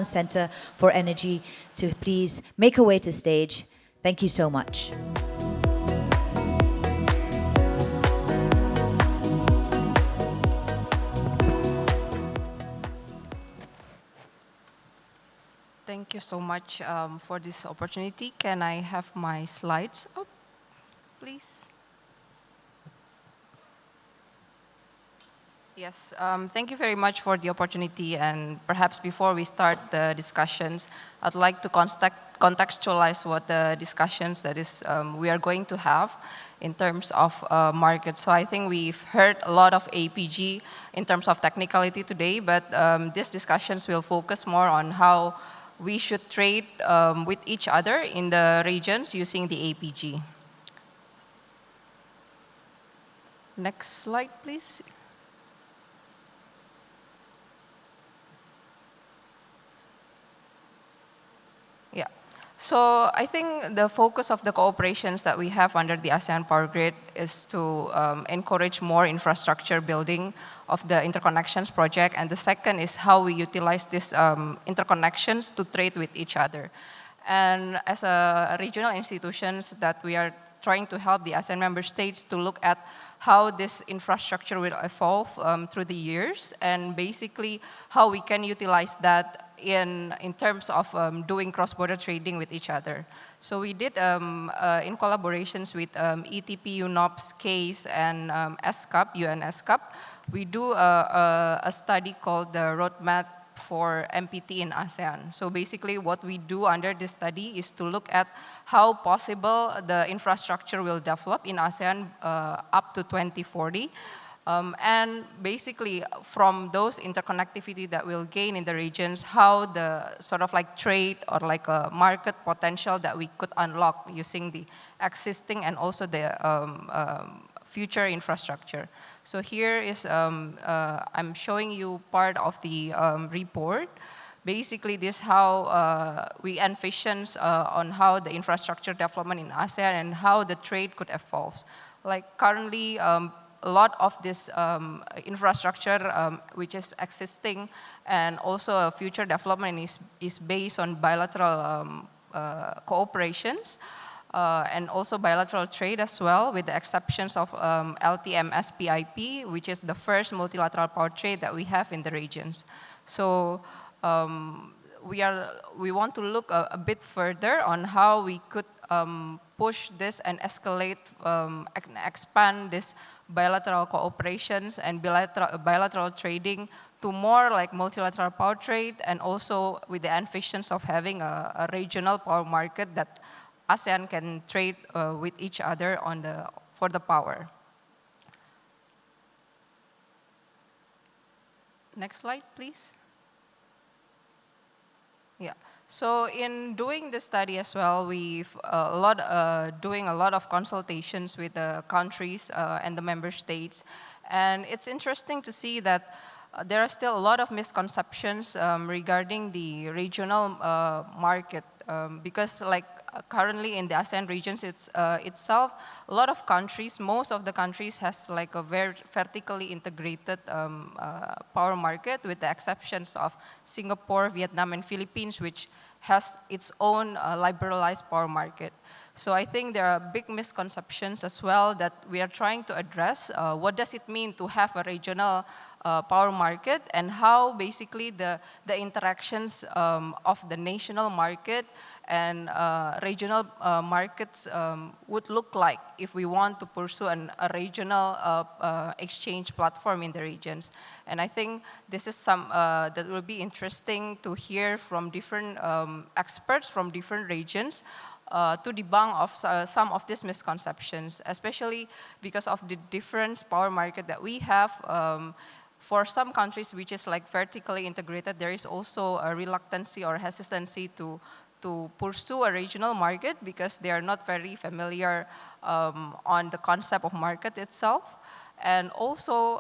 Center for Energy to please make her way to stage. Thank you so much. Thank you so much for this opportunity. Can I have my slides up, please? Yes, thank you very much for the opportunity. And perhaps before we start the discussions, I'd like to contextualize what the discussions that is we are going to have in terms of market. So I think we've heard a lot of APG in terms of technicality today, but these discussions will focus more on how we should trade with each other in the regions using the APG. Next slide, please. Yeah. So I think the focus of the cooperations that we have under the ASEAN Power Grid is to encourage more infrastructure building of the interconnections project. And the second is how we utilize these interconnections to trade with each other. And as a regional institutions that we are trying to help the ASEAN member states to look at how this infrastructure will evolve through the years, and basically how we can utilize that in terms of doing cross-border trading with each other. So we did, in collaborations with ETP, UNOPS, CASE, and SCAP, UN SCAP, we do a study called the Roadmap for MPT in ASEAN. So basically what we do under this study is to look at how possible the infrastructure will develop in ASEAN up to 2040. And basically from those interconnectivity that we'll gain in the regions, how the sort of like trade or like a market potential that we could unlock using the existing and also the future infrastructure. So here is, I'm showing you part of the report. Basically, this is how we envision on how the infrastructure development in ASEAN and how the trade could evolve. Like currently, a lot of this infrastructure which is existing and also a future development is based on bilateral cooperations. And also bilateral trade as well, with the exceptions of LTM-SPIP, which is the first multilateral power trade that we have in the regions. So we want to look a bit further on how we could push this and escalate and expand this bilateral cooperations and bilateral trading to more like multilateral power trade, and also with the ambitions of having a regional power market that ASEAN can trade with each other for the power. Next slide, please. Yeah. So in doing this study as well, we've doing a lot of consultations with the countries and the member states, and it's interesting to see that there are still a lot of misconceptions regarding the regional market because like currently in the ASEAN regions itself, a lot of countries, most of the countries has like a very vertically integrated power market, with the exceptions of Singapore, Vietnam, and Philippines, which has its own liberalized power market. So I think there are big misconceptions as well that we are trying to address. What does it mean to have a regional power market, and how basically the interactions of the national market and regional markets would look like if we want to pursue a regional exchange platform in the regions. And I think this is some that will be interesting to hear from different experts from different regions to debunk of some of these misconceptions, especially because of the different power market that we have. For some countries which is like vertically integrated, there is also a reluctancy or hesitancy to pursue a regional market because they are not very familiar on the concept of market itself. And also,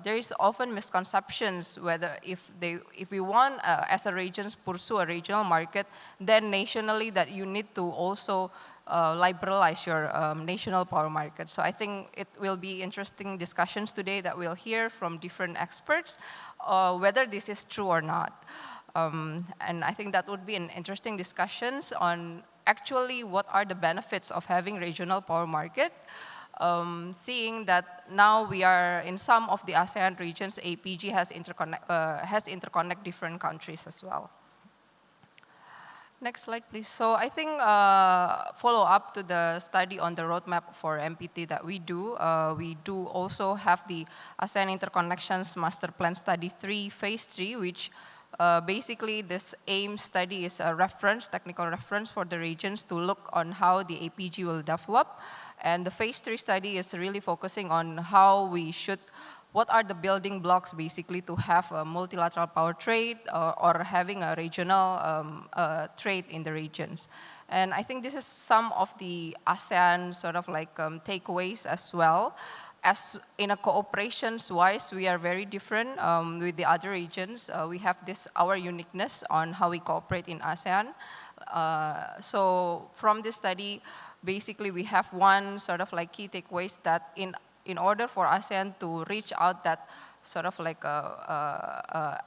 there is often misconceptions whether if we want as a region pursue a regional market, then nationally that you need to also liberalize your national power market. So I think it will be interesting discussions today that we'll hear from different experts whether this is true or not. And I think that would be an interesting discussions on actually what are the benefits of having regional power market, seeing that now we are in some of the ASEAN regions, APG has interconnect different countries as well. Next slide, please. So I think follow up to the study on the roadmap for MPT that we do also have the ASEAN Interconnections Master Plan Study 3, Phase 3, which basically this AIM study is a reference, technical reference for the regions to look on how the APG will develop. And the Phase 3 study is really focusing on how we should, what are the building blocks basically to have a multilateral power trade or having a regional trade in the regions. And I think this is some of the ASEAN sort of like takeaways as well. As in a cooperations-wise, we are very different with the other regions. We have our uniqueness on how we cooperate in ASEAN. So from this study, basically we have one sort of like key takeaways that in order for ASEAN to reach out that sort of like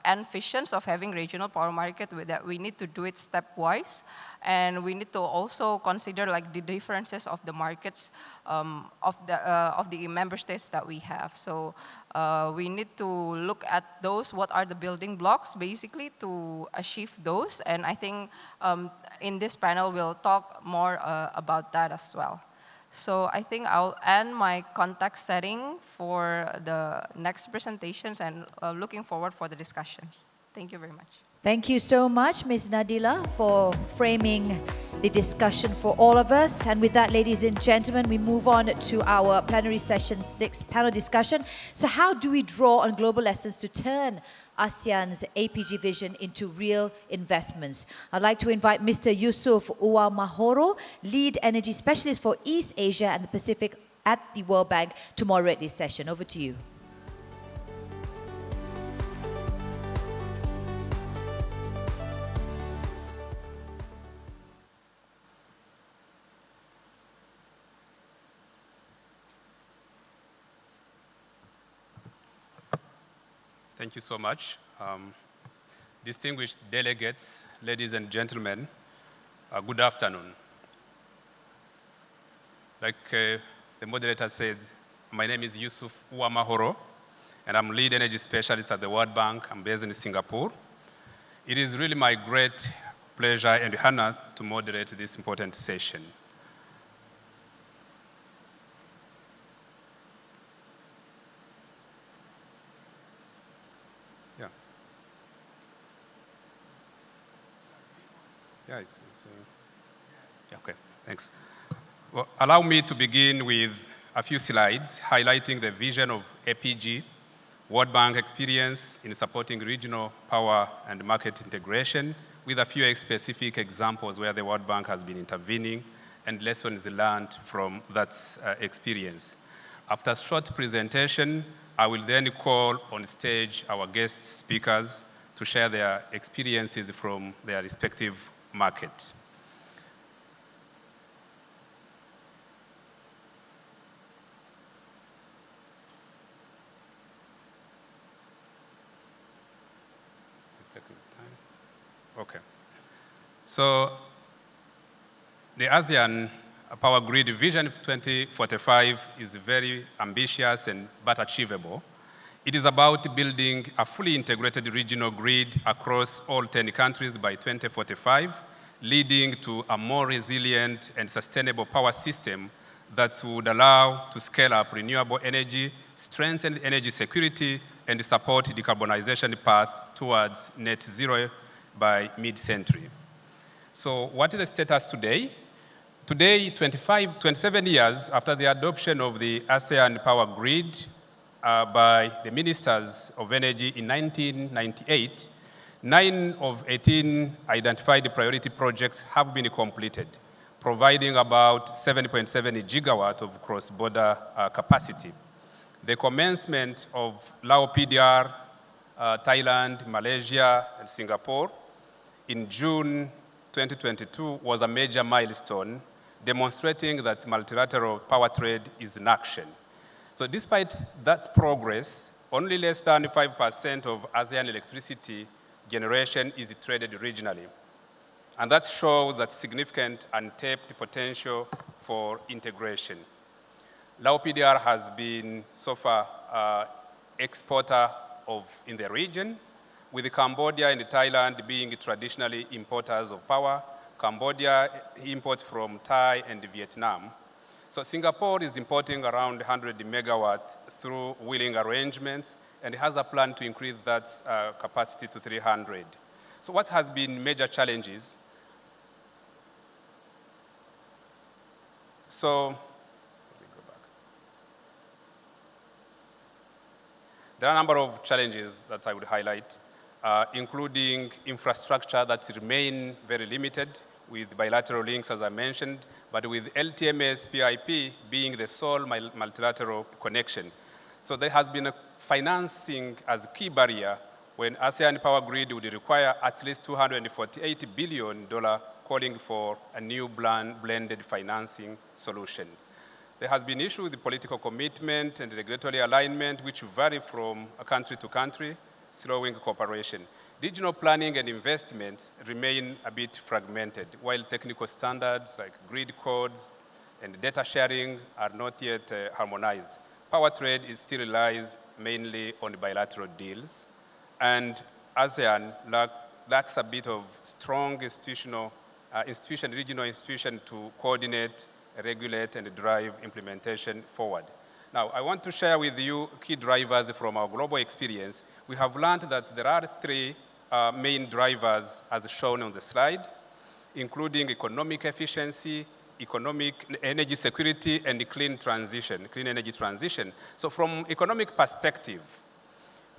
end visions of having regional power market, that we need to do it stepwise, and we need to also consider like the differences of the markets of the member states that we have. So we need to look at those, what are the building blocks basically to achieve those, and I think in this panel we'll talk more about that as well. So I think I'll end my context setting for the next presentations and looking forward for the discussions. Thank you very much. Thank you so much, Ms. Nadhilah, for framing the discussion for all of us. And with that, ladies and gentlemen, we move on to our Plenary Session 6 panel discussion. So how do we draw on global lessons to turn ASEAN's APG vision into real investments? I'd like to invite Mr. Yussuf Uwamahoro, Lead Energy Specialist for East Asia and the Pacific at the World Bank, to moderate this session. Over to you. Thank you so much. Distinguished delegates, ladies and gentlemen, good afternoon. Like the moderator said, my name is Yussuf Uwamahoro, and I'm Lead Energy Specialist at the World Bank. I'm based in Singapore. It is really my great pleasure and honor to moderate this important session. Okay, thanks. Well, allow me to begin with a few slides highlighting the vision of APG, World Bank experience in supporting regional power and market integration, with a few specific examples where the World Bank has been intervening and lessons learned from that experience. After a short presentation, I will then call on stage our guest speakers to share their experiences from their respective market. Okay. So the ASEAN Power Grid Vision 2045 is very ambitious but achievable. It is about building a fully integrated regional grid across all 10 countries by 2045, leading to a more resilient and sustainable power system that would allow to scale up renewable energy, strengthen energy security, and support decarbonization path towards net zero by mid-century. So what is the status today? Today, 27 years after the adoption of the ASEAN Power Grid by the Ministers of Energy in 1998, 9 of 18 identified priority projects have been completed, providing about 7.7 gigawatt of cross-border capacity. The commencement of Lao PDR, Thailand, Malaysia, and Singapore in June 2022 was a major milestone, demonstrating that multilateral power trade is in action. So despite that progress, only less than 5% of ASEAN electricity generation is traded regionally. And that shows that significant untapped potential for integration. Lao PDR has been so far exporter in the region, with Cambodia and Thailand being traditionally importers of power. Cambodia imports from Thai and Vietnam. So Singapore is importing around 100 megawatts through wheeling arrangements, and has a plan to increase that capacity to 300. So what has been major challenges? So, let me go back. There are a number of challenges that I would highlight, including infrastructure that remain very limited with bilateral links, as I mentioned, but with LTMS PIP being the sole multilateral connection. So there has been a financing as a key barrier when ASEAN Power Grid would require at least $248 billion calling for a new blended financing solution. There has been issues with political commitment and regulatory alignment, which vary from country to country, slowing cooperation. Regional planning and investments remain a bit fragmented, while technical standards like grid codes and data sharing are not yet harmonized. Power trade still relies mainly on bilateral deals, and ASEAN lacks a bit of strong regional institution to coordinate, regulate, and drive implementation forward. Now, I want to share with you key drivers from our global experience. We have learned that there are three main drivers as shown on the slide, including economic efficiency, economic energy security, and clean energy transition. So from economic perspective,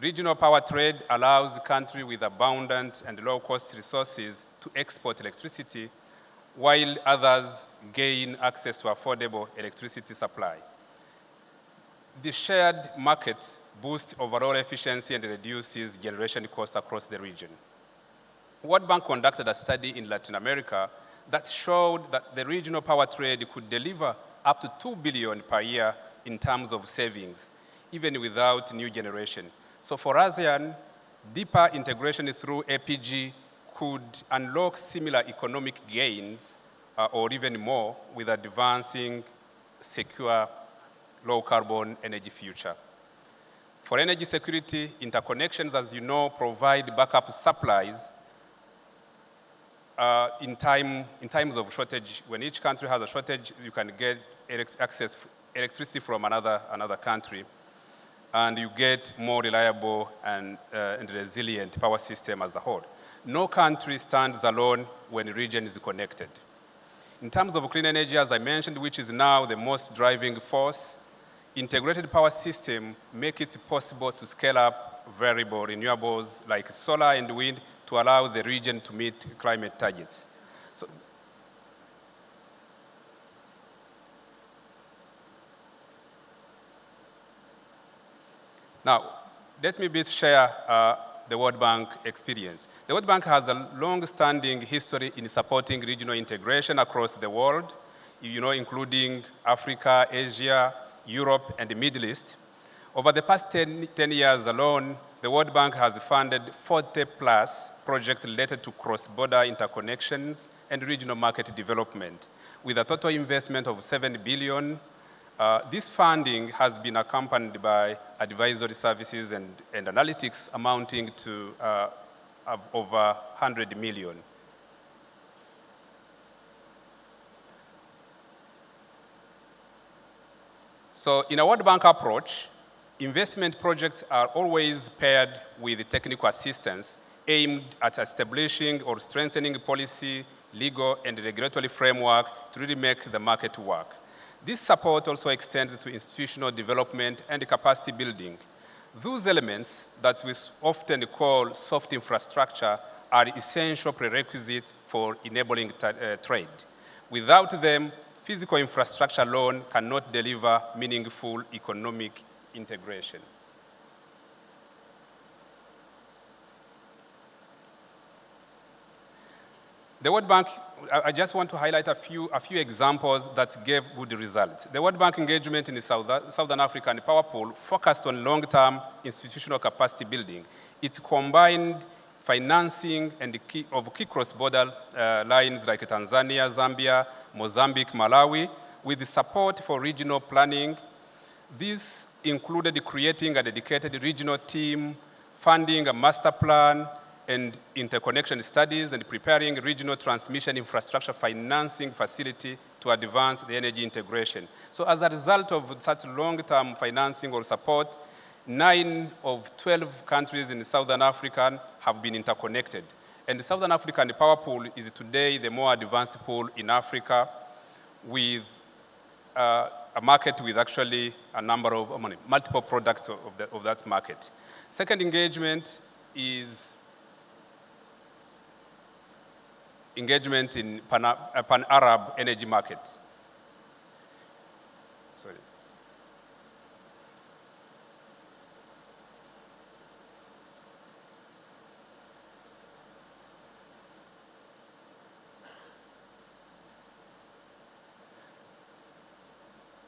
regional power trade allows countries with abundant and low-cost resources to export electricity, while others gain access to affordable electricity supply. The shared market boosts overall efficiency and reduces generation costs across the region. World Bank conducted a study in Latin America that showed that the regional power trade could deliver up to $2 billion per year in terms of savings, even without new generation. So for ASEAN, deeper integration through APG could unlock similar economic gains or even more with advancing, secure, low-carbon energy future. For energy security, interconnections, as you know, provide backup supplies in times of shortage. When each country has a shortage, you can get access electricity from another country, and you get more reliable and resilient power system as a whole. No country stands alone when a region is connected. In terms of clean energy, as I mentioned, which is now the most driving force, integrated power system make it possible to scale up variable renewables like solar and wind to allow the region to meet climate targets. So, now, let me share the World Bank experience. The World Bank has a long-standing history in supporting regional integration across the world, including Africa, Asia, Europe, and the Middle East. Over the past 10 years alone, the World Bank has funded 40+ projects related to cross-border interconnections and regional market development, with a total investment of $7 billion. This funding has been accompanied by advisory services and analytics amounting to over $100 million. So in a World Bank approach, investment projects are always paired with technical assistance aimed at establishing or strengthening policy, legal, and regulatory framework to really make the market work. This support also extends to institutional development and capacity building. Those elements that we often call soft infrastructure are essential prerequisites for enabling trade. Without them, physical infrastructure alone cannot deliver meaningful economic integration. The World Bank, I just want to highlight a few examples that gave good results. The World Bank engagement in the Southern African Power Pool focused on long-term institutional capacity building. It combined financing of key cross-border lines like Tanzania, Zambia, Mozambique, Malawi, with the support for regional planning. This included creating a dedicated regional team, funding a master plan, and interconnection studies, and preparing regional transmission infrastructure financing facility to advance the energy integration. So as a result of such long-term financing or support, 9 of 12 countries in Southern Africa have been interconnected. And the Southern African power pool is today the more advanced pool in Africa, with a market with actually a number of multiple products of that market. Second engagement is engagement in pan-Arab energy market. Sorry.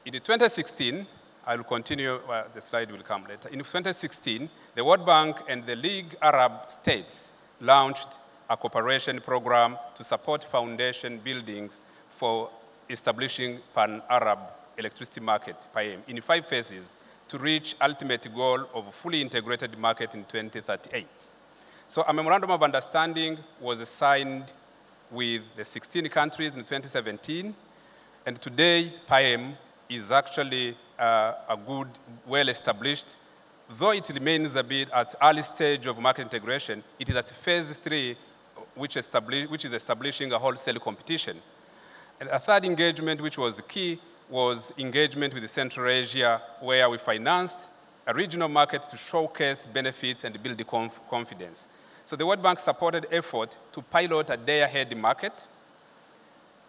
In 2016, I will continue, the slide will come later. In 2016, the World Bank and the League Arab States launched a cooperation program to support foundation buildings for establishing pan-Arab electricity market, PAEM, in 5 phases to reach ultimate goal of a fully integrated market in 2038. So a memorandum of understanding was signed with the 16 countries in 2017, and today PAEM is actually a good, well-established. Though it remains a bit at early stage of market integration, it is at phase 3, which is establishing a wholesale competition. And a third engagement, which was key, was engagement with Central Asia, where we financed a regional market to showcase benefits and build the confidence. So the World Bank supported effort to pilot a day-ahead market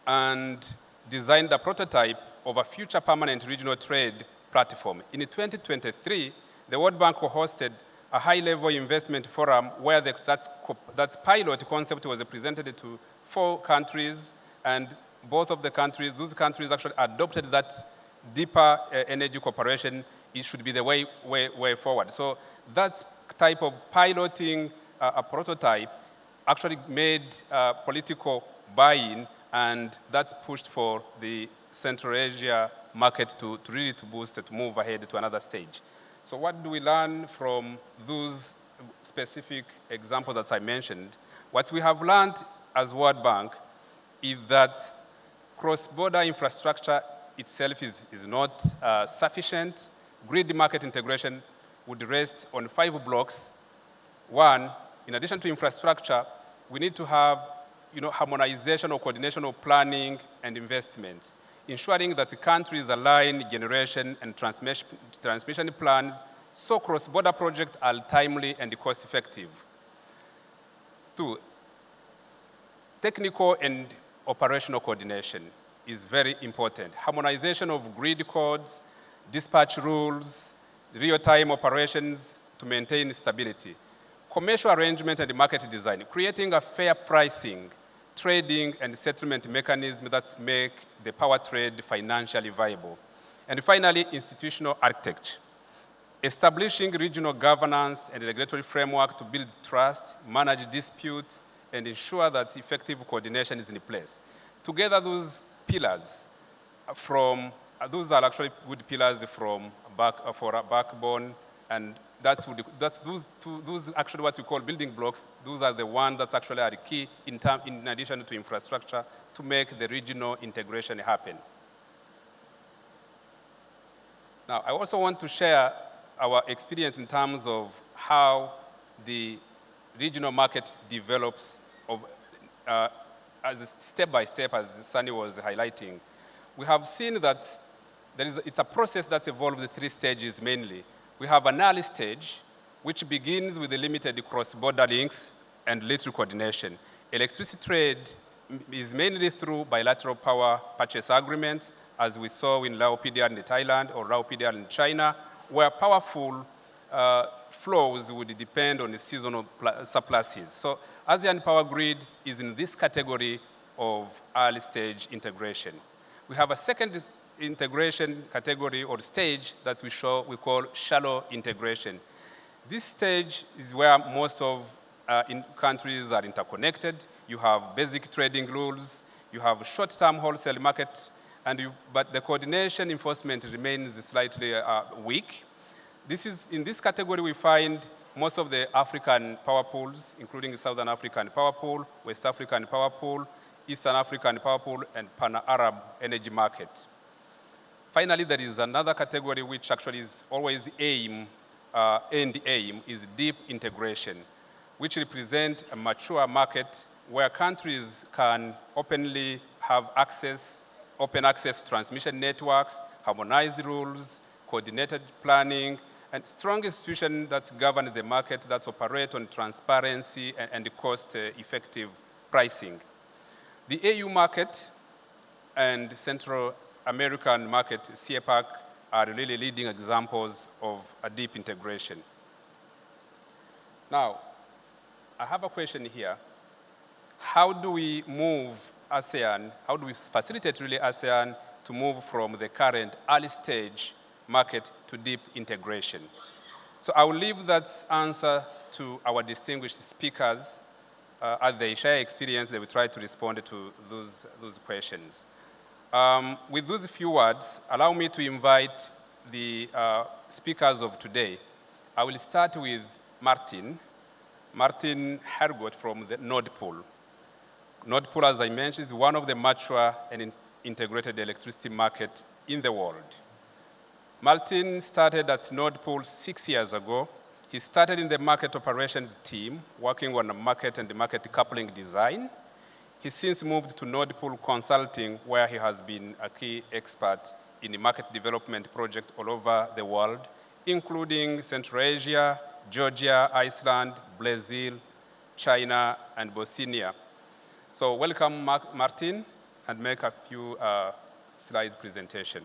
and designed a prototype of a future permanent regional trade platform. In 2023, the World Bank hosted a high-level investment forum where that pilot concept was presented to 4 countries, and both of the countries, those countries actually adopted that deeper energy cooperation. It should be the way forward. So that type of piloting a prototype actually made political buy-in, and that's pushed for the Central Asia market to really boost it, to move ahead to another stage. So what do we learn from those specific examples that I mentioned? What we have learned as World Bank is that cross-border infrastructure itself is not sufficient. Grid market integration would rest on 5 blocks. 1, in addition to infrastructure, we need to have harmonization or coordination of planning and investment, ensuring that the countries align generation and transmission plans so cross-border projects are timely and cost-effective. 2, technical and operational coordination is very important. Harmonization of grid codes, dispatch rules, real-time operations to maintain stability. Commercial arrangement and market design, creating a fair pricing, trading, and settlement mechanism that make the power trade financially viable. And finally, institutional architecture. Establishing regional governance and regulatory framework to build trust, manage disputes, and ensure that effective coordination is in place. Together, those pillars those are actually good pillars for a backbone, and those actually what we call building blocks. Those are the ones that actually are key in addition to infrastructure to make the regional integration happen. Now, I also want to share our experience in terms of how the regional market develops as step by step, as Shani was highlighting. We have seen that it's a process that's evolved 3 stages mainly. We have an early stage, which begins with the limited cross-border links and little coordination. Electricity trade is mainly through bilateral power purchase agreements, as we saw in Lao PDR in Thailand or Lao PDR in China, where powerful flows would depend on the seasonal surpluses. So ASEAN Power Grid is in this category of early stage integration. We have a second integration category or stage that we call shallow integration. This stage is where most of in countries are interconnected. You have basic trading rules. You have short-term wholesale market, but the coordination enforcement remains slightly weak. In this category, we find most of the African power pools, including Southern African Power Pool, West African Power Pool, Eastern African Power Pool, and Pan-Arab Energy Market. Finally, there is another category which actually is always end aim is deep integration, which represent a mature market where countries can openly have open access to transmission networks, harmonized rules, coordinated planning, and strong institutions that govern the market that operate on transparency and cost-effective pricing. The AU market and Central American market, CEPAC, are really leading examples of a deep integration. Now, I have a question here. How do we move ASEAN, how do we facilitate really ASEAN to move from the current early stage market to deep integration? So I will leave that answer to our distinguished speakers. As they share experience, they will try to respond to those questions. With those few words, allow me to invite the speakers of today. I will start with Martin Hergot from the Nord Pool. Nord Pool, as I mentioned, is one of the mature and integrated electricity market in the world. Martin started at Nord Pool 6 years ago. He started in the market operations team, working on a market and market coupling design. He since moved to Nord Pool Consulting, where he has been a key expert in the market development project all over the world, including Central Asia, Georgia, Iceland, Brazil, China, and Bosnia. So welcome, Martin, and make a few slides presentation.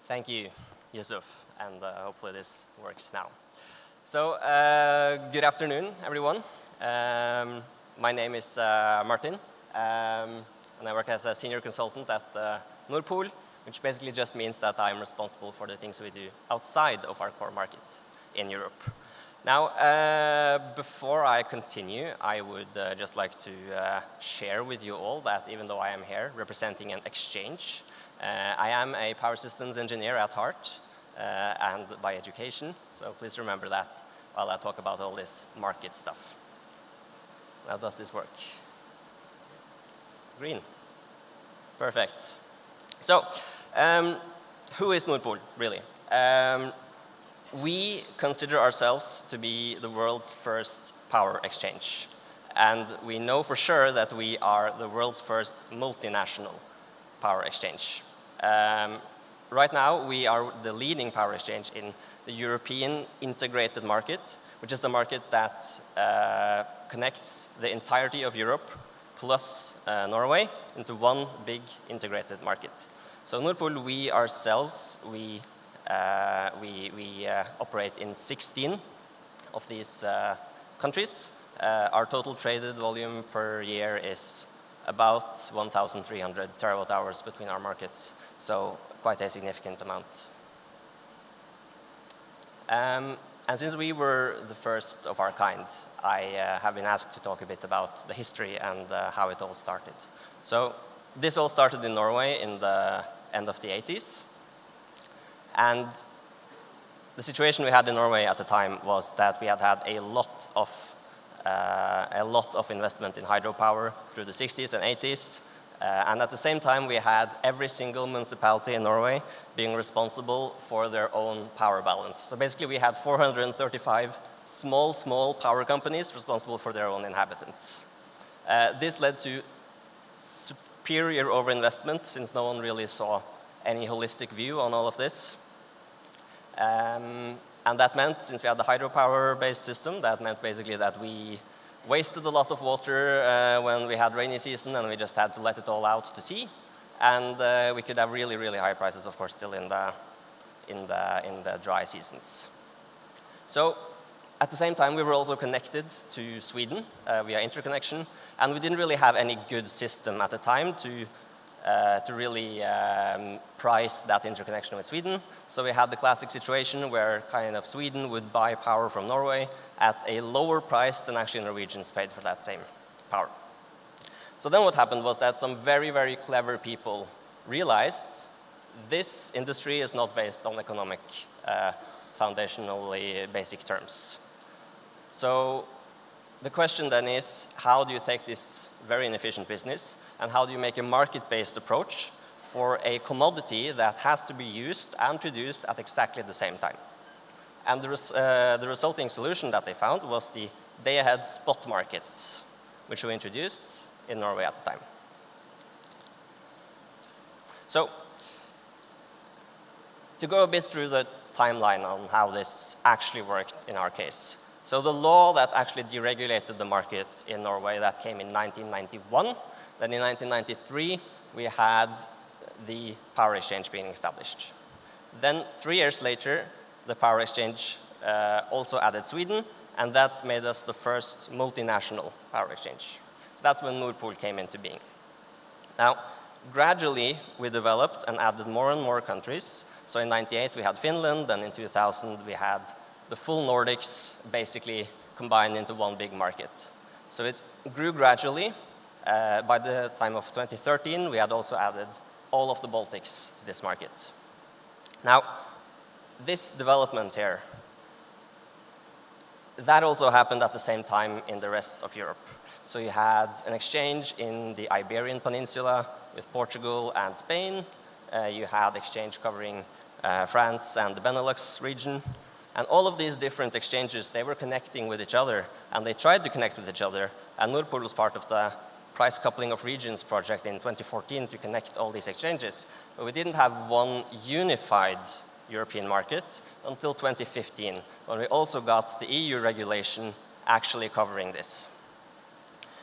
Thank you, Yussuf, and hopefully this works now. So, good afternoon, everyone. My name is Martin, and I work as a senior consultant at Nord Pool, which basically just means that I'm responsible for the things we do outside of our core market in Europe. Now, before I continue, I would just like to share with you all that even though I am here representing an exchange, I am a power systems engineer at heart and by education, so please remember that while I talk about all this market stuff. How does this work? Green. Perfect. So, who is Nord Pool, really? We consider ourselves to be the world's first power exchange, and we know for sure that we are the world's first multinational power exchange. Right now, we are the leading power exchange in the European integrated market, which is the market that connects the entirety of Europe plus Norway into one big integrated market. So Nord Pool, we ourselves, we operate in 16 of these countries. Our total traded volume per year is about 1,300 terawatt hours between our markets, so quite a significant amount. And since we were the first of our kind, I have been asked to talk a bit about the history and how it all started. So this all started in Norway in the end of the 80s. And the situation we had in Norway at the time was that we had had a lot of investment in hydropower through the 60s and 80s. And at the same time, we had every single municipality in Norway being responsible for their own power balance. So basically, we had 435 small power companies responsible for their own inhabitants. This led to superior overinvestment, since no one really saw any holistic view on all of this. And that meant, since we had the hydropower-based system, that meant basically that we wasted a lot of water when we had rainy season, and we just had to let it all out to sea. and we could have really, really high prices, of course, still in the dry seasons. So at the same time, we were also connected to Sweden via interconnection, and we didn't really have any good system at the time to really price that interconnection with Sweden. So we had the classic situation where kind of Sweden would buy power from Norway at a lower price than actually Norwegians paid for that same power. So then what happened was that some very, very clever people realized this industry is not based on economic, foundationally basic terms. So the question then is, how do you take this very inefficient business and how do you make a market-based approach for a commodity that has to be used and produced at exactly the same time? And the resulting solution that they found was the day-ahead spot market, which we introduced in Norway at the time. So to go a bit through the timeline on how this actually worked in our case. So the law that actually deregulated the market in Norway, that came in 1991. Then in 1993, we had the power exchange being established. Then 3 years later, the power exchange also added Sweden, and that made us the first multinational power exchange. So that's when Nord Pool came into being. Now, gradually, we developed and added more and more countries. So in 98, we had Finland, and in 2000, we had the full Nordics basically combined into one big market. So it grew gradually. By the time of 2013, we had also added all of the Baltics to this market. Now, this development here, that also happened at the same time in the rest of Europe. So you had an exchange in the Iberian Peninsula with Portugal and Spain. You had exchange covering France and the Benelux region. And all of these different exchanges, they were connecting with each other, and they tried to connect with each other. And Nord Pool was part of the price coupling of regions project in 2014 to connect all these exchanges. But we didn't have one unified European market until 2015, when we also got the EU regulation actually covering this.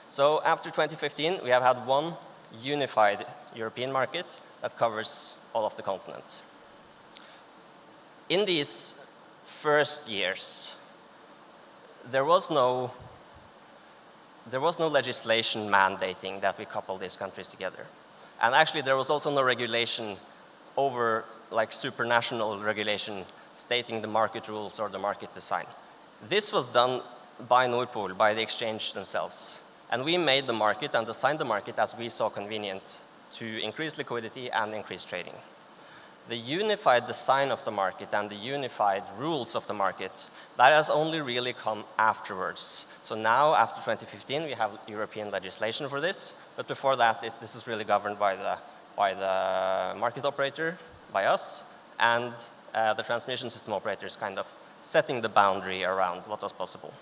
So after 2015, we have had one unified European market that covers all of the continent. In these first years, there was no legislation mandating that we couple these countries together. And actually, there was also no regulation over, like, supranational regulation stating the market rules or the market design. This was done by Nord Pool, by the exchange themselves. And we made the market and designed the market as we saw convenient to increase liquidity and increase trading. The unified design of the market and the unified rules of the market, that has only really come afterwards. So now, after 2015, we have European legislation for this, but before that, this is really governed by the market operator, by us, and the transmission system operators kind of setting the boundary around what was possible.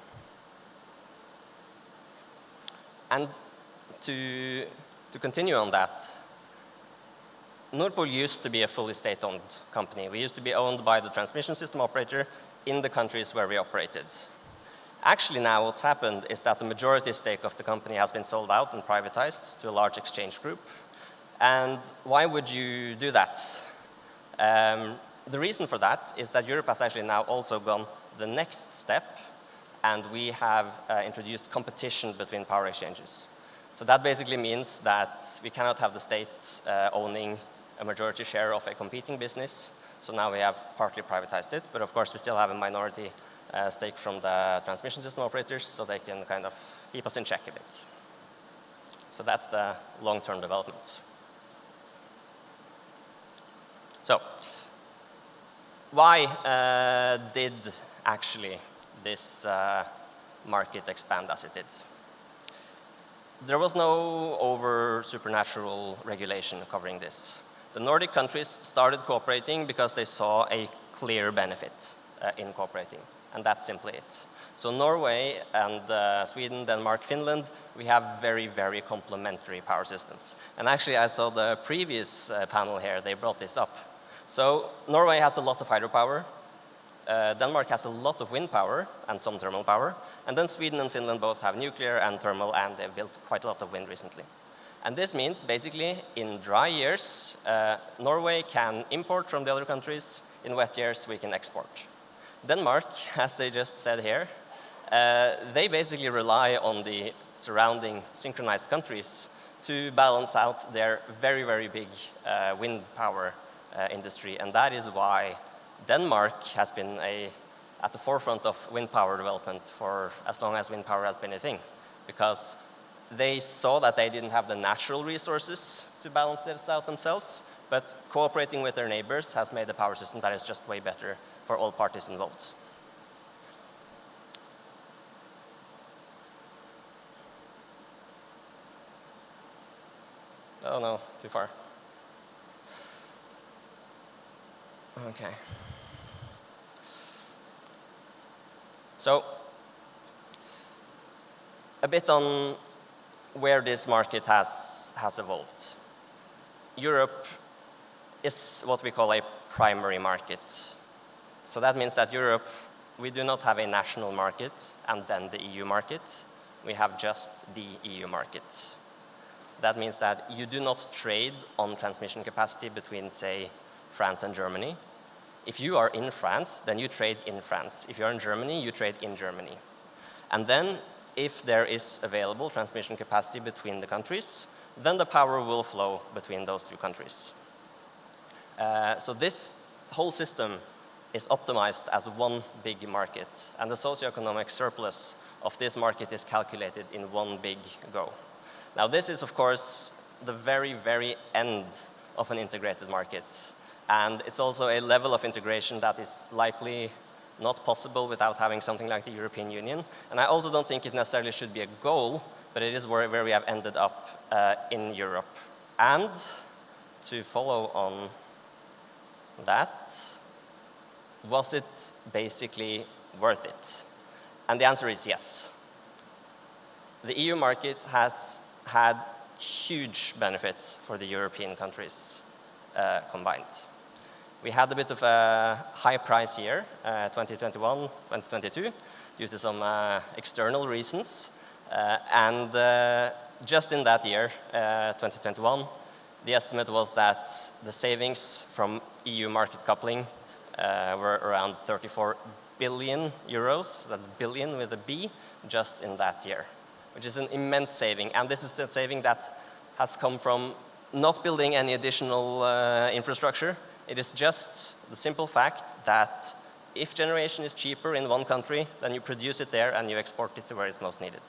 And to continue on that, Nord Pool used to be a fully state-owned company. We used to be owned by the transmission system operator in the countries where we operated. Actually now what's happened is that the majority stake of the company has been sold out and privatized to a large exchange group. And why would you do that? The reason for that is that Europe has actually now also gone the next step, and we have introduced competition between power exchanges. So that basically means that we cannot have the state owning a majority share of a competing business. So now we have partly privatized it, but of course we still have a minority stake from the transmission system operators, so they can kind of keep us in check a bit. So that's the long-term development. So why did actually this market expand as it did? There was no over supernatural regulation covering this. The Nordic countries started cooperating because they saw a clear benefit in cooperating, and that's simply it. So Norway and Sweden, Denmark, Finland, we have very, very complementary power systems. And actually, I saw the previous panel here, they brought this up. So Norway has a lot of hydropower. Denmark has a lot of wind power and some thermal power. And then Sweden and Finland both have nuclear and thermal, and they've built quite a lot of wind recently. And this means basically in dry years, Norway can import from the other countries. In wet years, we can export. Denmark, as they just said here, they basically rely on the surrounding synchronized countries to balance out their very, very big wind power industry. And that is why Denmark has been at the forefront of wind power development for as long as wind power has been a thing, because they saw that they didn't have the natural resources to balance this out themselves, but cooperating with their neighbors has made a power system that is just way better for all parties involved. Oh no, too far. Okay. So, a bit on where this market has evolved. Europe is what we call a primary market. So that means that Europe, we do not have a national market and then the EU market. We have just the EU market. That means that you do not trade on transmission capacity between, say, France and Germany. If you are in France, then you trade in France. If you are in Germany, you trade in Germany. And then, if there is available transmission capacity between the countries, then the power will flow between those two countries. So this whole system is optimized as one big market, and the socioeconomic surplus of this market is calculated in one big go. Now, this is, of course, the very, very end of an integrated market. And it's also a level of integration that is likely not possible without having something like the European Union. And I also don't think it necessarily should be a goal, but it is where we have ended up in Europe. And to follow on that, was it basically worth it? And the answer is yes. The EU market has had huge benefits for the European countries combined. We had a bit of a high price year, 2021, 2022, due to some external reasons. And just in that year, 2021, the estimate was that the savings from EU market coupling were around 34 billion euros, that's billion with a B, just in that year, which is an immense saving. And this is a saving that has come from not building any additional infrastructure. It is just the simple fact that if generation is cheaper in one country, then you produce it there and you export it to where it's most needed.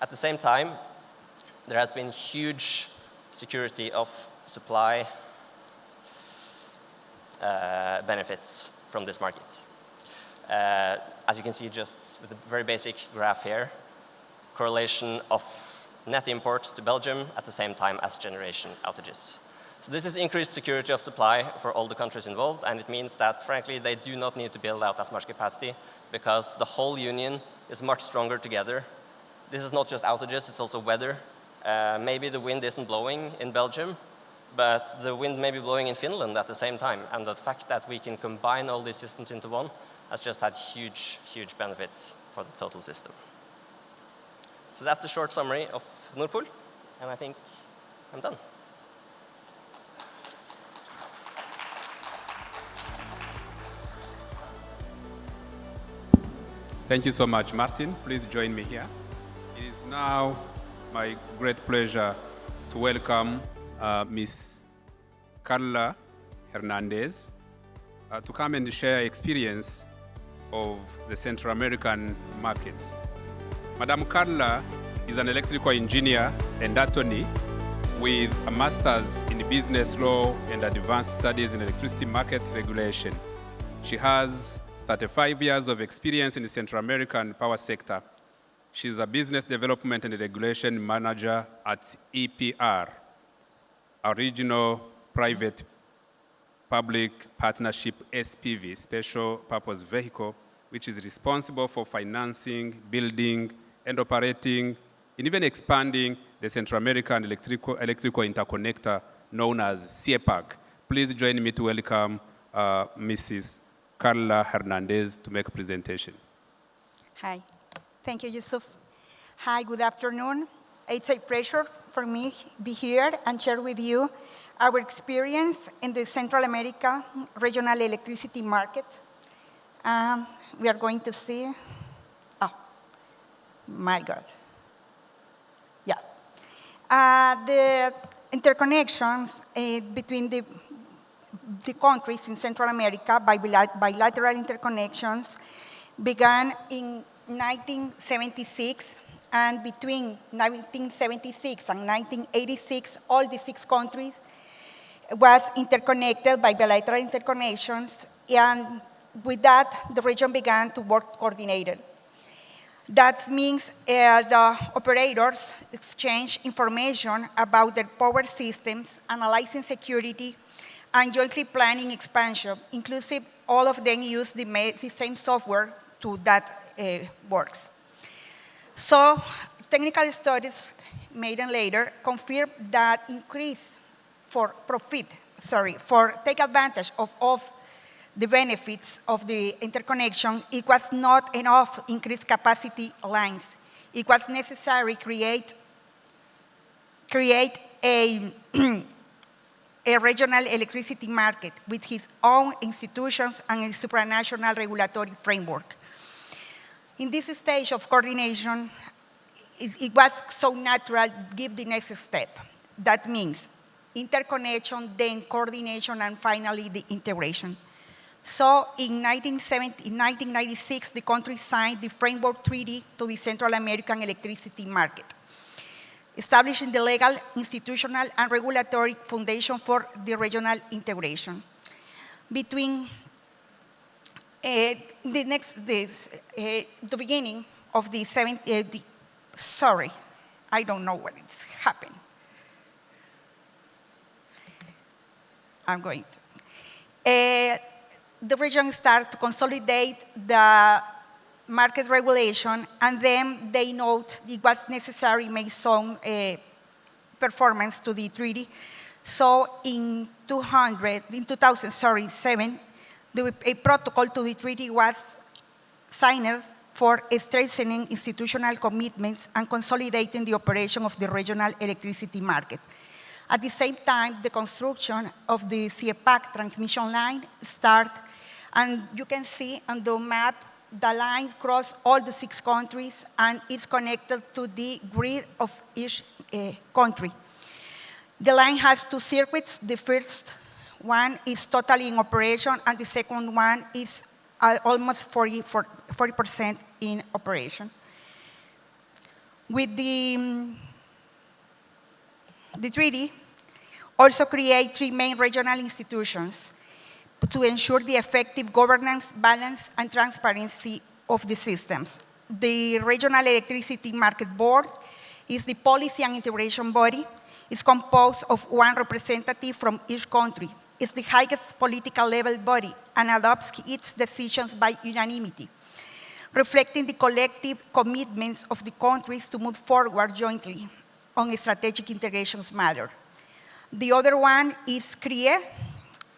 At the same time, there has been huge security of supply benefits from this market. As you can see just with a very basic graph here, correlation of net imports to Belgium at the same time as generation outages. So this is increased security of supply for all the countries involved, and it means that, frankly, they do not need to build out as much capacity because the whole union is much stronger together. This is not just outages, it's also weather. Maybe the wind isn't blowing in Belgium, but the wind may be blowing in Finland at the same time. And the fact that we can combine all these systems into one has just had huge, huge benefits for the total system. So that's the short summary of Nord Pool, and I think I'm done. Thank you so much, Martin. Please join me here. It is now my great pleasure to welcome Ms. Carla Hernandez to come and share experience of the Central American market. Madam Carla is an electrical engineer and attorney with a master's in business law and advanced studies in electricity market regulation. She has 35 years of experience in the Central American power sector. She's a business development and regulation manager at EPR, a regional private public partnership SPV, special purpose vehicle, which is responsible for financing, building, and operating, and even expanding the Central American electrical interconnector known as CEPAC. Please join me to welcome Mrs. Carla Hernandez to make a presentation. Hi. Thank you, Yussuf. Hi, good afternoon. It's a pleasure for me be here and share with you our experience in the Central America regional electricity market. We are going to see, oh, my God. Yes. The interconnections between the countries in Central America by bilateral interconnections began in 1976, and between 1976 and 1986, all the 6 countries was interconnected by bilateral interconnections, and with that, the region began to work coordinated. That means the operators exchange information about their power systems, analyzing security, and jointly planning expansion. Inclusive, all of them use the same software to that works. So technical studies made later confirm that increase for take advantage of the benefits of the interconnection, it was not enough increased capacity lines. It was necessary create a a regional electricity market with its own institutions and a supranational regulatory framework. In this stage of coordination, it was so natural to give the next step. That means interconnection, then coordination, and finally the integration. So in 1996, the country signed the Framework Treaty to the Central American electricity market, establishing the legal, institutional, and regulatory foundation for the regional integration. Between the beginning of the sorry, I don't know what is happening. I'm going to. The region started to consolidate the market regulation, and then they note it was necessary to make some performance to the treaty. So in 2007, a protocol to the treaty was signed for strengthening institutional commitments and consolidating the operation of the regional electricity market. At the same time, the construction of the CEPAC transmission line started, and you can see on the map the line crosses all the 6 countries and is connected to the grid of each country. The line has 2 circuits. The first one is totally in operation, and the second one is almost 40% in operation. With the treaty also create 3 main regional institutions to ensure the effective governance, balance, and transparency of the systems. The Regional Electricity Market Board is the policy and integration body. It's composed of 1 representative from each country. It's the highest political level body and adopts its decisions by unanimity, reflecting the collective commitments of the countries to move forward jointly on strategic integrations matter. The other one is CRIE,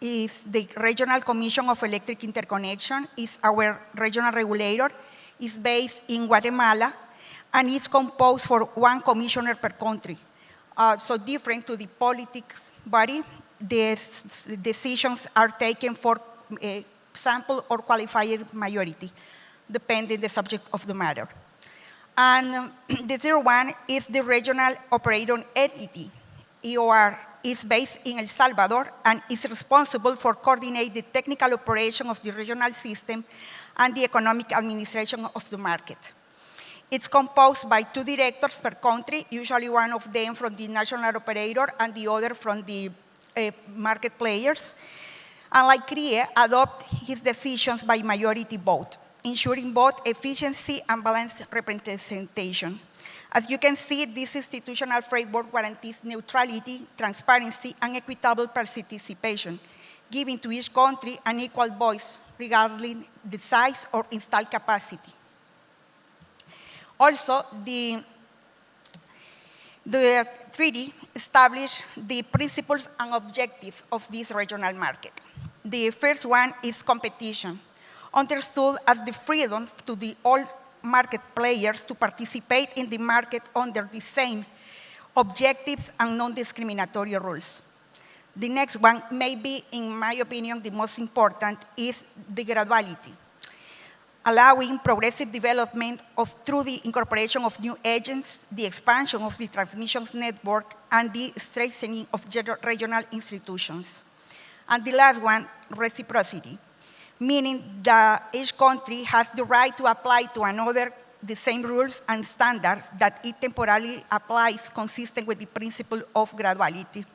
is the Regional Commission of Electric Interconnection, is our regional regulator, is based in Guatemala, and it's composed for 1 commissioner per country. So different to the politics body, the decisions are taken for a sample or qualified majority, depending the subject of the matter. And the third one is the Regional Operator Entity, EOR, is based in El Salvador and is responsible for coordinating the technical operation of the regional system and the economic administration of the market. It's composed by 2 directors per country, usually one of them from the national operator and the other from the market players. And like CRIE, adopt his decisions by majority vote, ensuring both efficiency and balanced representation. As you can see, this institutional framework guarantees neutrality, transparency, and equitable participation, giving to each country an equal voice regarding the size or installed capacity. Also, the treaty established the principles and objectives of this regional market. The first one is competition, understood as the freedom to all market players to participate in the market under the same objectives, and non-discriminatory rules. The next one, maybe in my opinion, the most important, is the graduality, allowing progressive development through the incorporation of new agents, the expansion of the transmissions network, and the strengthening of regional institutions. And the last one, reciprocity, meaning that each country has the right to apply to another the same rules and standards that it temporarily applies consistent with the principle of graduality.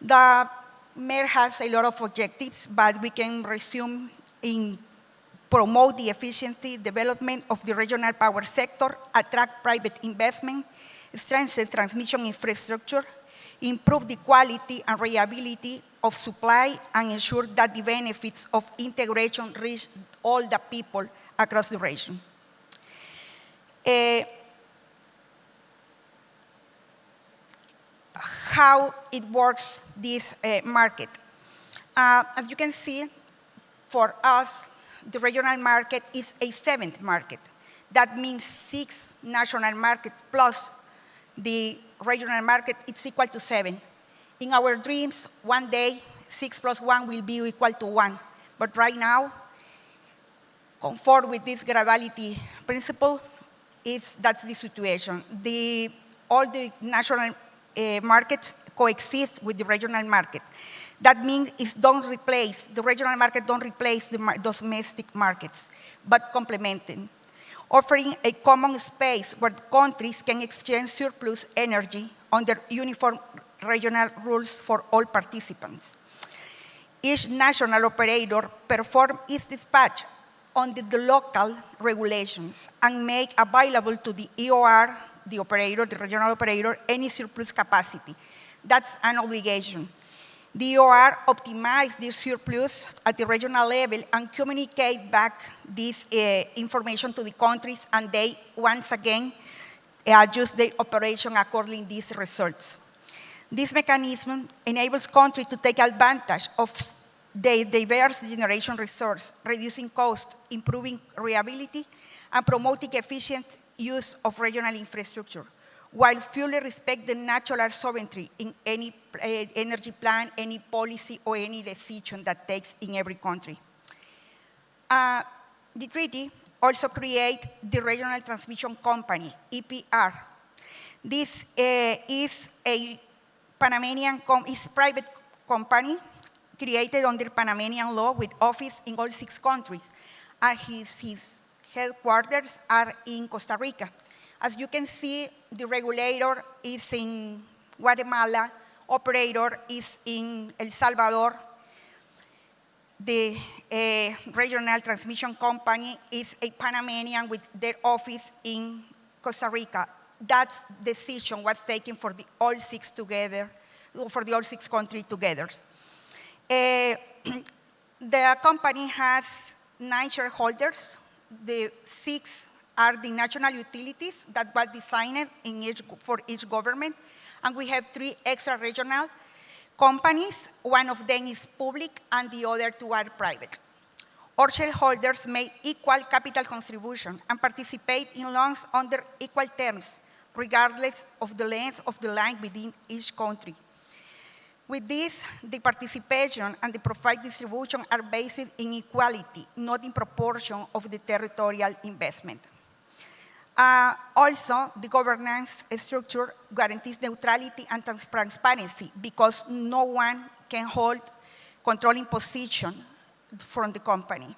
The mayor has a lot of objectives, but we can resume in promote the efficiency development of the regional power sector, attract private investment, strengthen transmission infrastructure, improve the quality and reliability of supply, and ensure that the benefits of integration reach all the people across the region. How it works, this market. As you can see, for us, the regional market is a 7th market. That means 6 national markets plus the regional market, it's equal to 7. In our dreams, one day, 6 plus 1 will be equal to 1. But right now, conform with this graduality principle, that's the situation. All the national markets coexist with the regional market. That means the regional market don't replace the domestic markets, but complement them, offering a common space where countries can exchange surplus energy under uniform regional rules for all participants. Each national operator performs its dispatch under the local regulations and make available to the EOR, the operator, the regional operator, any surplus capacity. That's an obligation. The EOR optimize this surplus at the regional level and communicate back this information to the countries, and they, once again, adjust their operation according to these results. This mechanism enables countries to take advantage of their diverse generation resource, reducing cost, improving reliability, and promoting efficient use of regional infrastructure, while fully respect the natural sovereignty in any energy plan, any policy, or any decision that takes in every country. The treaty also creates the Regional Transmission Company, EPR. This is a Panamanian private company created under Panamanian law with office in all 6 countries. And his headquarters are in Costa Rica. As you can see, the regulator is in Guatemala, operator is in El Salvador. The Regional Transmission Company is a Panamanian with their office in Costa Rica. That decision was taken for the all 6 together, for the all 6 countries together. The company has 9 shareholders. The 6 are the national utilities that was designed for each government. And we have 3 extra regional companies. One of them is public and the other 2 are private. All shareholders make equal capital contribution and participate in loans under equal terms, regardless of the length of the line within each country. With this, the participation and the profit distribution are based in equality, not in proportion of the territorial investment. Also, the governance structure guarantees neutrality and transparency because no one can hold controlling position from the company.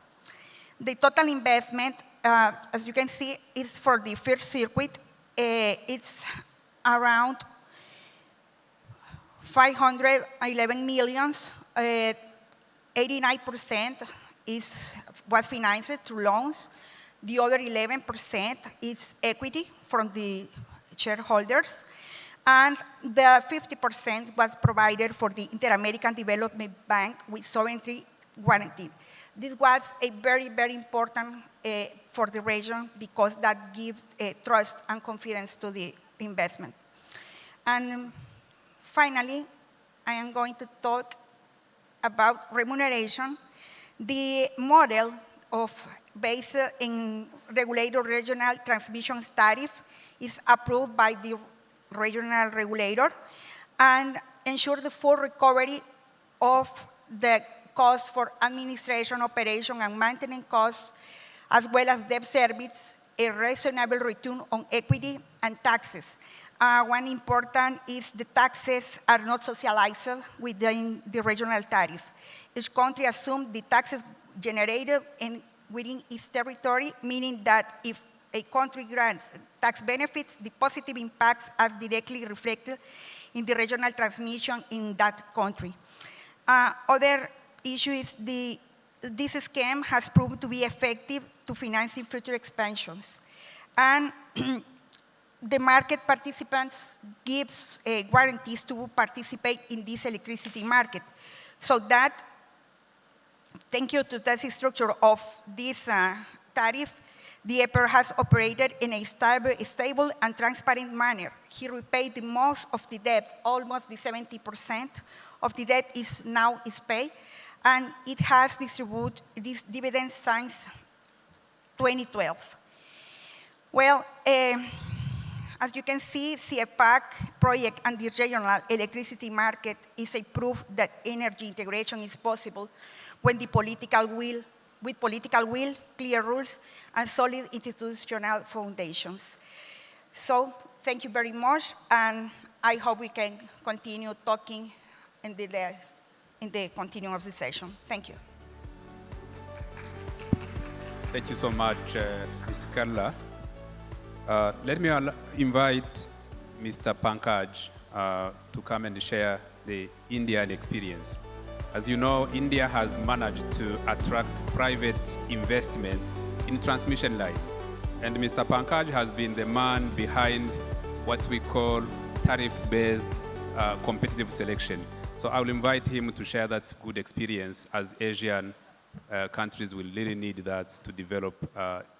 The total investment, as you can see, is for the first circuit. It's around 511 million. 89% was financed through loans. The other 11% is equity from the shareholders. And the 50% was provided for the Inter-American Development Bank with sovereignty guaranteed. This was a very, very important for the region because that gives trust and confidence to the investment. And finally, I am going to talk about remuneration. The model based in regulated regional transmission tariff is approved by the regional regulator and ensure the full recovery of the costs for administration, operation, and maintenance costs, as well as debt service, a reasonable return on equity, and taxes. One important is the taxes are not socialized within the regional tariff. Each country assumes the taxes generated within its territory, meaning that if a country grants tax benefits, the positive impacts are directly reflected in the regional transmission in that country. Other issue is this scheme has proven to be effective to financing future expansions. And the market participants gives guarantees to participate in this electricity market. So that, thank you to the structure of this tariff, the EPR has operated in a stable and transparent manner. He repaid the most of the debt, almost the 70% of the debt is paid, and it has distributed these dividends since 2012. Well, as you can see, CEPAC project and the regional electricity market is a proof that energy integration is possible when with political will, clear rules, and solid institutional foundations. So thank you very much, and I hope we can continue talking in the continuing of the session. Thank you. Thank you so much, Ms. Carla. Let me invite Mr. Pankaj to come and share the Indian experience. As you know, India has managed to attract private investments in transmission line. And Mr. Pankaj has been the man behind what we call tariff-based competitive selection. So I will invite him to share that good experience, as Asian countries will really need that to develop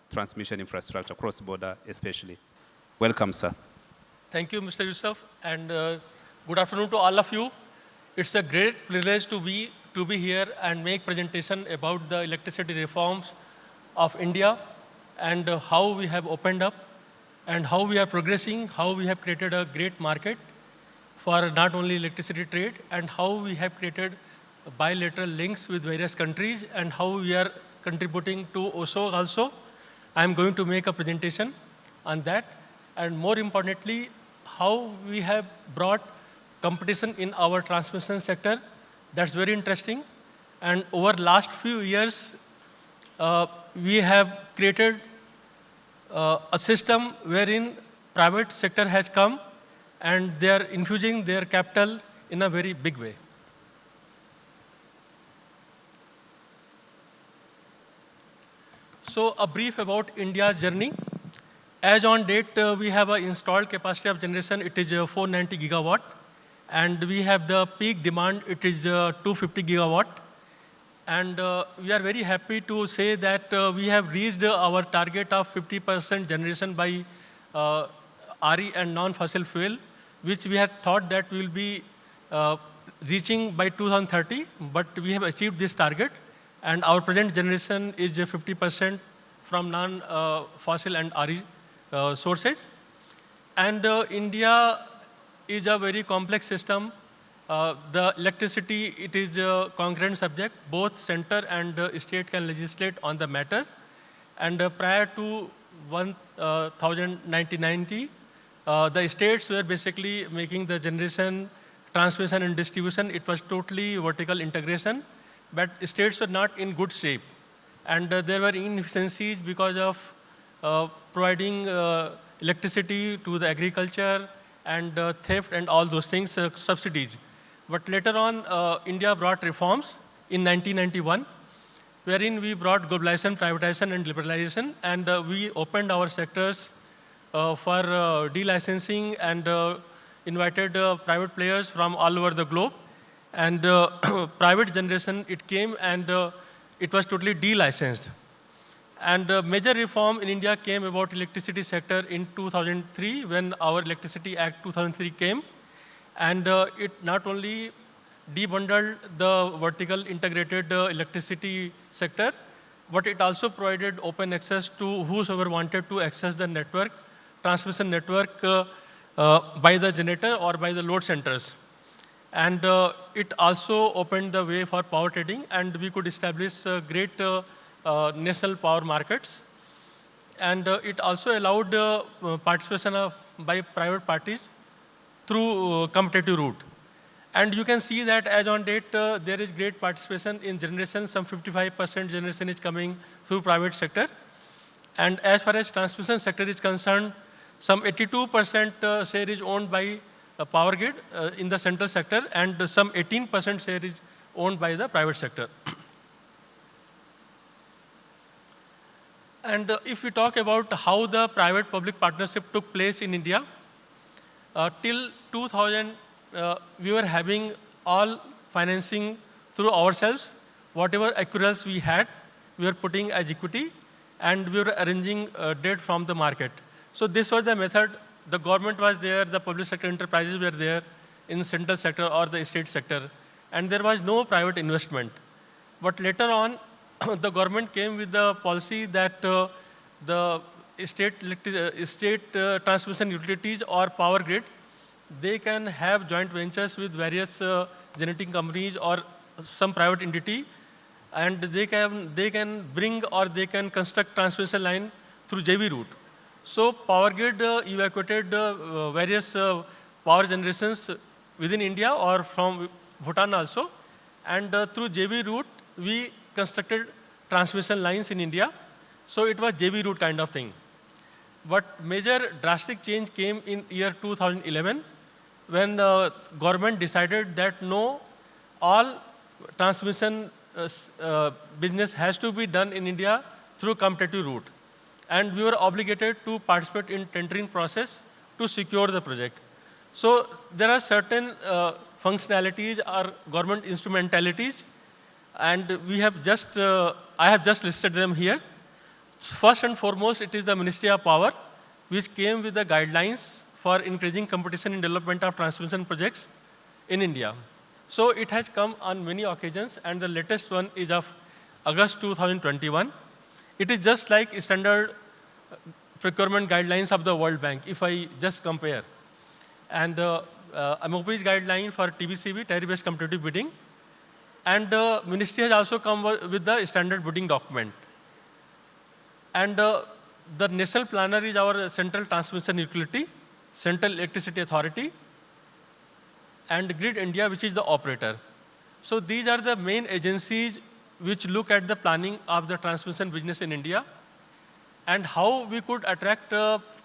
transmission infrastructure, cross-border especially. Welcome, sir. Thank you, Mr. Yussuf, and good afternoon to all of you. It's a great privilege to be here and make presentation about the electricity reforms of India and how we have opened up and how we are progressing, how we have created a great market for not only electricity trade, and how we have created bilateral links with various countries, and how we are contributing to OSO also. I'm going to make a presentation on that, and more importantly, how we have brought competition in our transmission sector. That's very interesting. And over the last few years, we have created a system wherein private sector has come and they are infusing their capital in a very big way. So a brief about India's journey. As on date, we have an installed capacity of generation, it is 490 gigawatt. And we have the peak demand, it is 250 gigawatt. And we are very happy to say that we have reached our target of 50% generation by RE and non-fossil fuel, which we had thought that we will be reaching by 2030, but we have achieved this target. And our present generation is 50% from non-fossil and RE sources. And India is a very complex system. The electricity, it is a concurrent subject. Both center and state can legislate on the matter. And prior to 1990, the states were basically making the generation, transmission, and distribution. It was totally vertical integration. But states were not in good shape. And there were inefficiencies because of providing electricity to the agriculture and theft and all those things, subsidies. But later on, India brought reforms in 1991, wherein we brought globalization, privatization, and liberalization. And we opened our sectors for delicensing and invited private players from all over the globe. And private generation, it came and it was totally delicensed. And major reform in India came about electricity sector in 2003 when our Electricity Act 2003 came. And it not only debundled the vertical integrated electricity sector, but it also provided open access to whosoever wanted to access the network, transmission network by the generator or by the load centers. And it also opened the way for power trading, and we could establish great national power markets. And it also allowed participation by private parties through competitive route. And you can see that as on date, there is great participation in generation. Some 55% generation is coming through private sector. And as far as transmission sector is concerned, some 82% share is owned by Power Grid in the central sector, and some 18% share is owned by the private sector. And if we talk about how the private-public partnership took place in India, till 2000, we were having all financing through ourselves. Whatever accruals we had, we were putting as equity, and we were arranging debt from the market. So this was the method. The government was there, the public sector enterprises were there in the central sector or the state sector, and there was no private investment. But later on, the government came with the policy that the state transmission utilities or power grid, they can have joint ventures with various generating companies or some private entity, and they can bring or they can construct transmission line through JV route. So Power Grid evacuated various power generations within India or from Bhutan also, and through JV route we constructed transmission lines in India. So it was JV route kind of thing. But major drastic change came in year 2011 when government decided that no, all transmission business has to be done in India through competitive route. And we were obligated to participate in tendering process to secure the project. So there are certain functionalities or government instrumentalities, and we have just, I have just listed them here. First and foremost, it is the Ministry of Power, which came with the guidelines for increasing competition in development of transmission projects in India. So it has come on many occasions, and the latest one is of August 2021. It is just like standard procurement guidelines of the World Bank, if I just compare. And MOP's guideline for TBCB, tariff-based competitive bidding. And the ministry has also come with the standard bidding document. And the national planner is our central transmission utility, Central Electricity Authority, and Grid India, which is the operator. So these are the main agencies which look at the planning of the transmission business in India, and how we could attract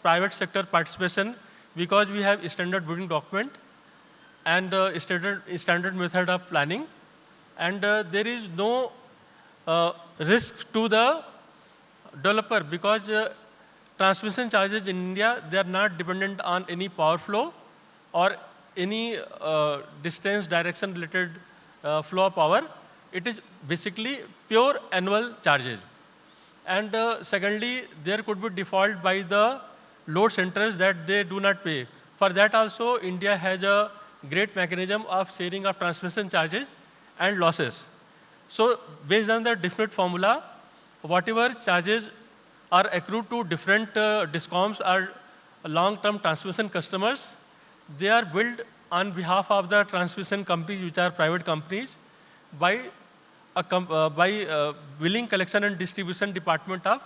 private sector participation, because we have a standard bidding document and a standard method of planning, and there is no risk to the developer, because transmission charges in India, they are not dependent on any power flow or any distance direction related flow of power. It is basically pure annual charges. And secondly, there could be default by the load centers that they do not pay. For that also, India has a great mechanism of sharing of transmission charges and losses. So based on the definite formula, whatever charges are accrued to different DISCOMs or long-term transmission customers, they are billed on behalf of the transmission companies, which are private companies, by billing, collection and distribution department of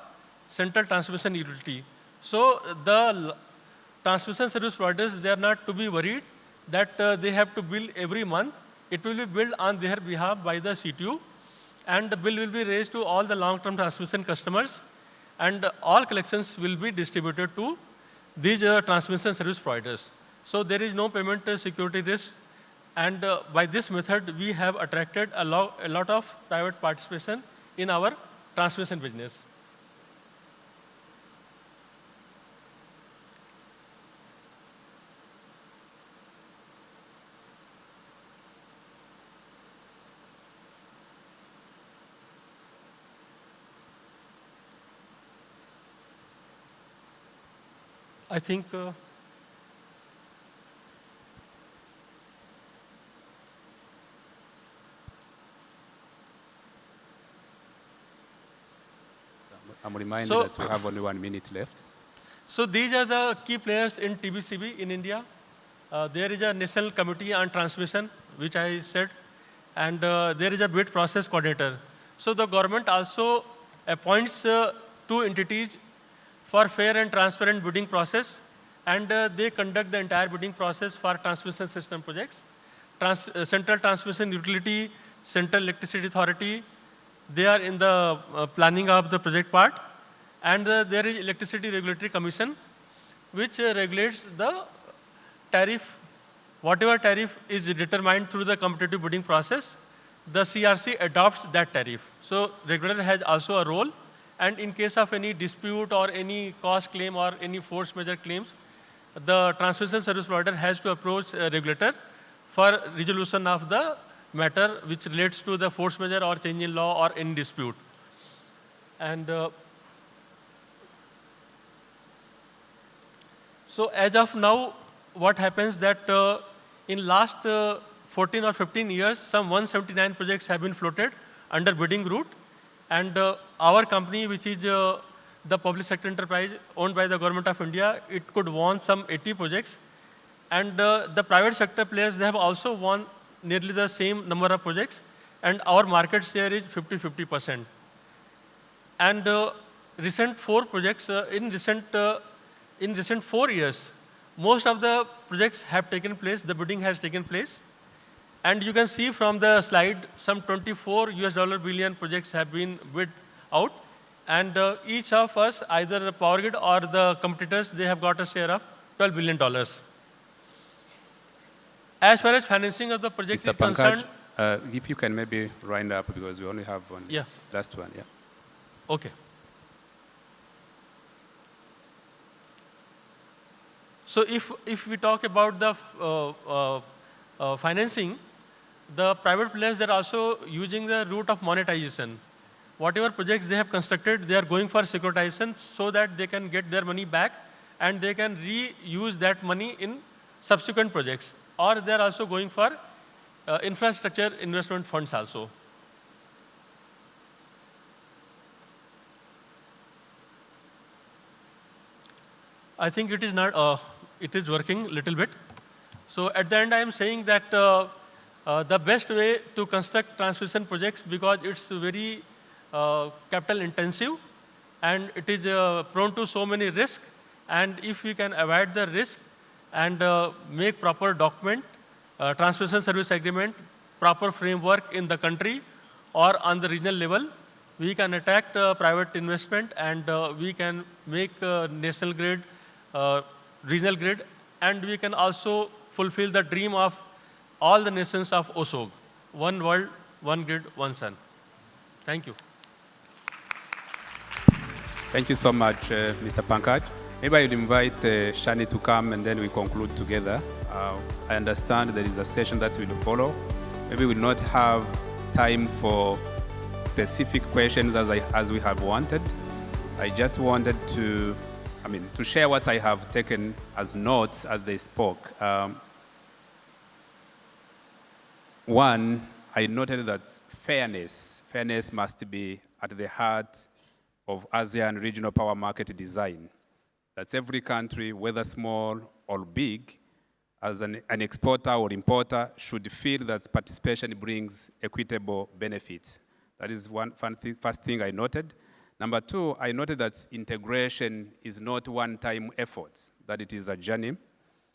Central Transmission Utility. So the transmission service providers, they are not to be worried that they have to bill every month. It will be billed on their behalf by the CTU, and the bill will be raised to all the long-term transmission customers, and all collections will be distributed to these transmission service providers. So there is no payment security risk, and by this method, we have attracted a lot of private participation in our transmission business. I think I'm reminded So- that we have only 1 minute left. So these are the key players in TBCB in India. There is a National Committee on Transmission, which I said, and there is a bid process coordinator. So the government also appoints two entities for fair and transparent bidding process, and they conduct the entire bidding process for transmission system projects. Central Transmission Utility, Central Electricity Authority, they are in the planning of the project part. And there is Electricity Regulatory Commission, which regulates the tariff. Whatever tariff is determined through the competitive bidding process, the CRC adopts that tariff. So regulator has also a role. And in case of any dispute or any cost claim or any force majeure claims, the transmission service provider has to approach a regulator for resolution of the matter which relates to the force majeure or change in law or any dispute. And so as of now, what happens that in last 14 or 15 years, some 179 projects have been floated under bidding route. And our company, which is the public sector enterprise owned by the government of India, it could won some 80 projects. And the private sector players, they have also won nearly the same number of projects. And our market share is 50-50%. And recent 4 projects, in recent 4 years, most of the projects have taken place, the bidding has taken place. And you can see from the slide, some 24 US billion projects have been bid out. And each of us, either the Power Grid or the competitors, they have got a share of $12 billion. As far as financing of the project Mr. is concerned. If you can maybe round up because we only have one. Yeah. Last one, yeah. Okay. So if we talk about the financing, the private players are also using the route of monetization. Whatever projects they have constructed, they are going for securitization so that they can get their money back and they can reuse that money in subsequent projects. Or they are also going for infrastructure investment funds also. I think it is not, it is working a little bit. So at the end, I am saying that the best way to construct transmission projects, because it's very capital intensive and it is prone to so many risks. And if we can avoid the risk and make proper document, transmission service agreement, proper framework in the country or on the regional level, we can attract private investment and we can make national grid, regional grid, and we can also fulfill the dream of all the nations of OSOG. One world, one grid, one sun. Thank you. Thank you so much, Mr. Pankaj. Maybe I would invite Shani to come and then we conclude together. I understand there is a session that will follow. Maybe we will not have time for specific questions as we have wanted. I just wanted to share what I have taken as notes as they spoke. One, I noted that fairness must be at the heart of ASEAN regional power market design. That's every country, whether small or big, as an exporter or importer, should feel that participation brings equitable benefits. That is first thing I noted. Number two, I noted that integration is not one-time effort, that it is a journey,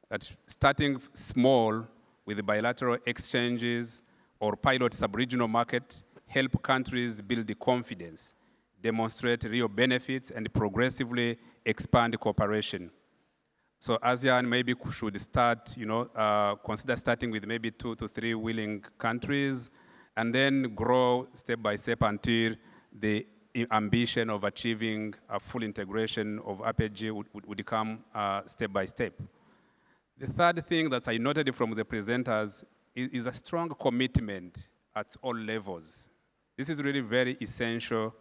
that starting small with bilateral exchanges or pilot sub-regional market help countries build the confidence, demonstrate real benefits, and progressively expand cooperation. So ASEAN maybe should start, consider starting with maybe 2 to 3 willing countries, and then grow step by step until the ambition of achieving a full integration of APG would come step by step. The third thing that I noted from the presenters is a strong commitment at all levels. This is really very essential,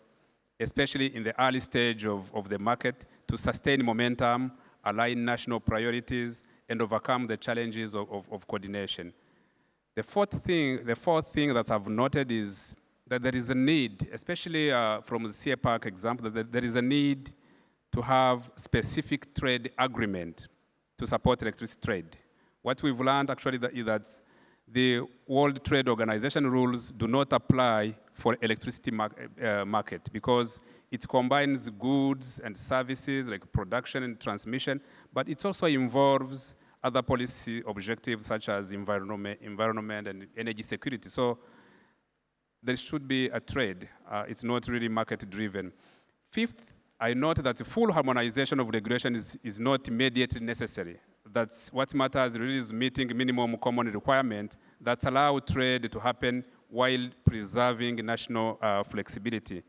especially in the early stage of the market, to sustain momentum, align national priorities, and overcome the challenges of coordination. The fourth thing that I've noted is that there is a need, especially from the CA Park example, that there is a need to have specific trade agreement to support electricity trade. What we've learned actually is that the World Trade Organization rules do not apply for electricity market because it combines goods and services like production and transmission, but it also involves other policy objectives such as environment and energy security. So there should be a trade. It's not really market driven. Fifth, I note that full harmonization of regulation is not immediately necessary. That's what matters really is meeting minimum common requirement that allow trade to happen while preserving national flexibility.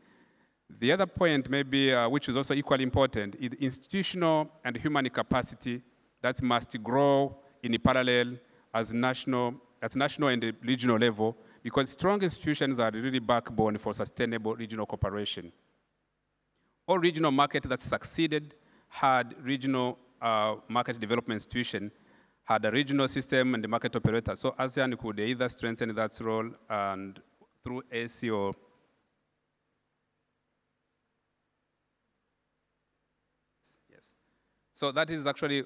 The other point maybe, which is also equally important, is institutional and human capacity that must grow in parallel at national and regional level, because strong institutions are really backbone for sustainable regional cooperation. All regional markets that succeeded had regional market development institution, had a regional system and the market operator. So ASEAN could either strengthen that role and through AC or yes. So that is actually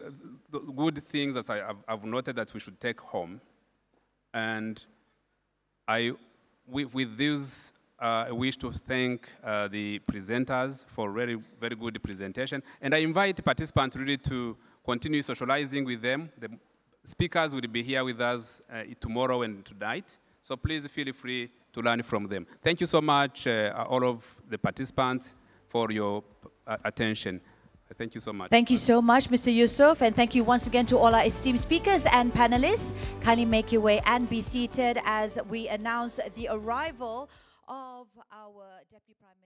the good things that I've noted that we should take home. And with this, I wish to thank the presenters for very, very good presentation. And I invite participants really to continue socializing with them. The speakers will be here with us tomorrow and tonight. So please feel free to learn from them. Thank you so much, all of the participants, for your attention. Thank you so much. Thank you so much, Mr. Yussuf, and thank you once again to all our esteemed speakers and panelists. Kindly make your way and be seated as we announce the arrival of our Deputy Prime Minister.